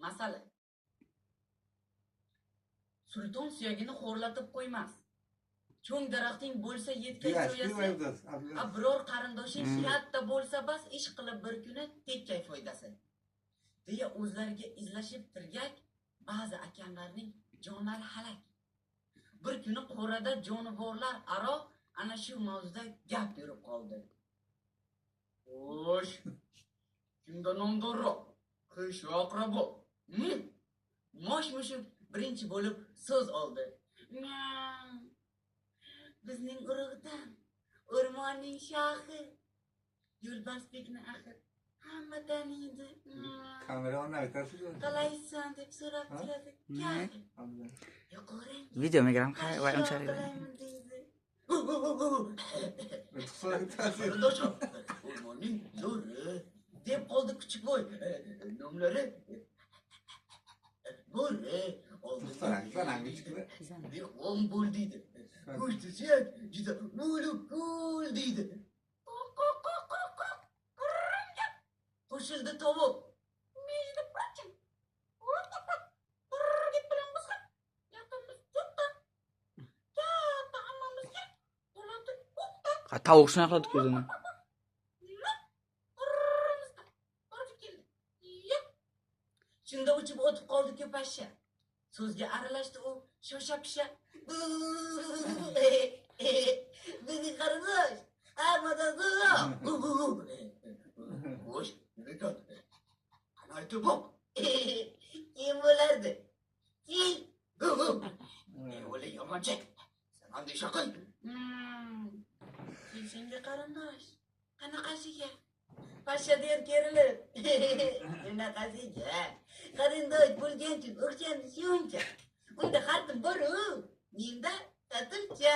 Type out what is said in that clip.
Masala. Sulton suyagini xo'rlatib qo'ymas. Cho'ng daraxting bo'lsa yetkay so'yasi. Biror qarindoshing katta bo'lsa bas ish qilib bir kuni tekkay foydasi. Deya o'zlariga izlashib turgak, ba'zi akamlarning jonlari halak. Bir kuni qo'rada jonivorlar aro ana shu mavzuda gap yurib qoldi. Xo'sh, kimda nomdorroq? Qish aqrabo. Mosh mushuk birinchi bo'lib so'z oldi. Bizning urug'dan, o'rmonning shohi. Yo'lbarsbekni axir hamma taniydi. Kamerani aytasiz. Qalaysan deb so'rab turadi. Video megram va unchalik. O'rmonning zo'ri deb qoldi kuchuk boy. Nomlari bo'ri. Dehqon bo'l deydi. Go'shti suyak juda mo'l deydi. Qo'shildi tovuq. Между прочим, вот так git bilan biz ham yaqinmiz to'xta. Katta hammamizga bo'ladi to'xta. Tovuq shuna qiladi ko'zini. Shunda uchib o'tib qoldi-ku pashsha. So'zga aralashdi u shosha-pisha. Beni qarindosh, hammadan zo'roq. Xo'sh, nega? Qani aytib boq. Kim bo'lardi? Kim? O'la yomonchak. Sen andisha qil. Senga qarindosh. Qanaqasiga? Pashsha der kerilib. Bunaqasiga. Qarindosh bo'lgan uchun o'xshamiz shuncha. Unda xatim bor-ku. Menda tatimcha.